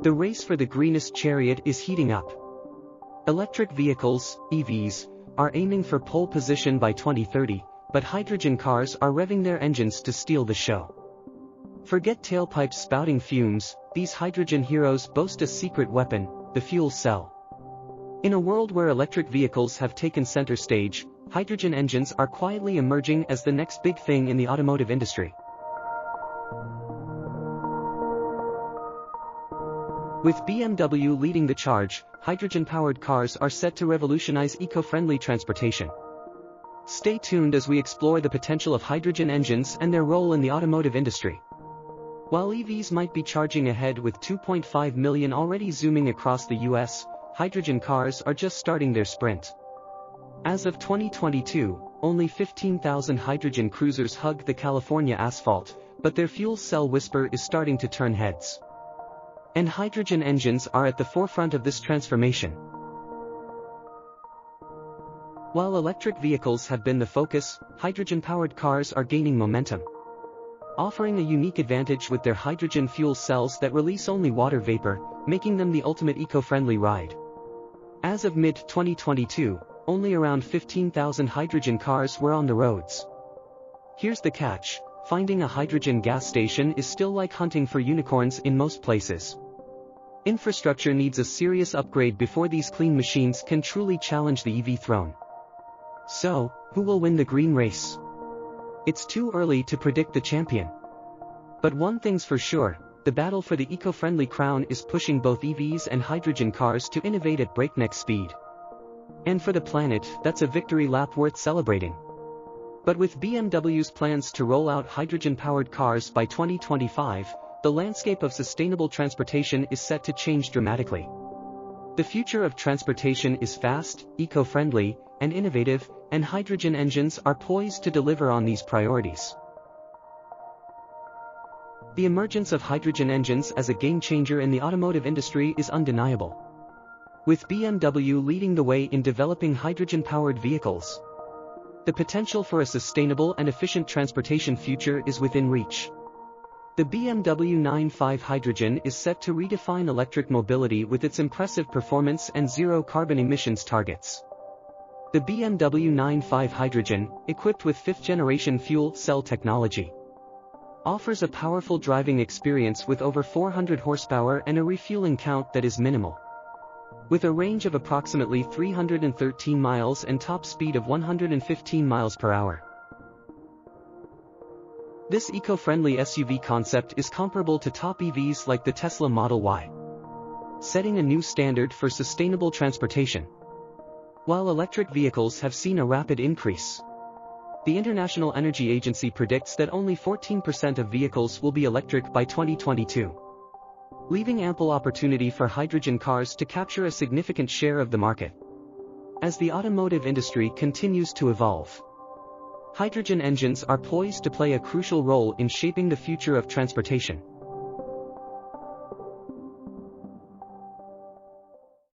The race for the greenest chariot is heating up. Electric vehicles, EVs, are aiming for pole position by 2030, but hydrogen cars are revving their engines to steal the show. Forget tailpipes spouting fumes, these hydrogen heroes boast a secret weapon, the fuel cell. In a world where electric vehicles have taken center stage, hydrogen engines are quietly emerging as the next big thing in the automotive industry. With BMW leading the charge, hydrogen-powered cars are set to revolutionize eco-friendly transportation. Stay tuned as we explore the potential of hydrogen engines and their role in the automotive industry. While EVs might be charging ahead with 2.5 million already zooming across the US, hydrogen cars are just starting their sprint. As of 2022, only 15,000 hydrogen cruisers hug the California asphalt, but their fuel cell whisper is starting to turn heads. And hydrogen engines are at the forefront of this transformation. While electric vehicles have been the focus, hydrogen-powered cars are gaining momentum, offering a unique advantage with their hydrogen fuel cells that release only water vapor, making them the ultimate eco-friendly ride. As of mid-2022, only around 15,000 hydrogen cars were on the roads. Here's the catch: finding a hydrogen gas station is still like hunting for unicorns in most places. Infrastructure needs a serious upgrade before these clean machines can truly challenge the EV throne. So, who will win the green race? It's too early to predict the champion. But one thing's for sure, the battle for the eco-friendly crown is pushing both EVs and hydrogen cars to innovate at breakneck speed. And for the planet, that's a victory lap worth celebrating. But with BMW's plans to roll out hydrogen-powered cars by 2025, the landscape of sustainable transportation is set to change dramatically. The future of transportation is fast, eco-friendly, and innovative, and hydrogen engines are poised to deliver on these priorities. The emergence of hydrogen engines as a game-changer in the automotive industry is undeniable. With BMW leading the way in developing hydrogen-powered vehicles, the potential for a sustainable and efficient transportation future is within reach. The BMW 9/5 Hydrogen is set to redefine electric mobility with its impressive performance and zero carbon emissions targets. The BMW 9/5 Hydrogen, equipped with fifth-generation fuel cell technology, offers a powerful driving experience with over 400 horsepower and a refueling count that is minimal. With a range of approximately 313 miles and top speed of 115 miles per hour. This eco-friendly SUV concept is comparable to top EVs like the Tesla Model Y, setting a new standard for sustainable transportation. While electric vehicles have seen a rapid increase, the International Energy Agency predicts that only 14% of vehicles will be electric by 2022, leaving ample opportunity for hydrogen cars to capture a significant share of the market. As the automotive industry continues to evolve, hydrogen engines are poised to play a crucial role in shaping the future of transportation.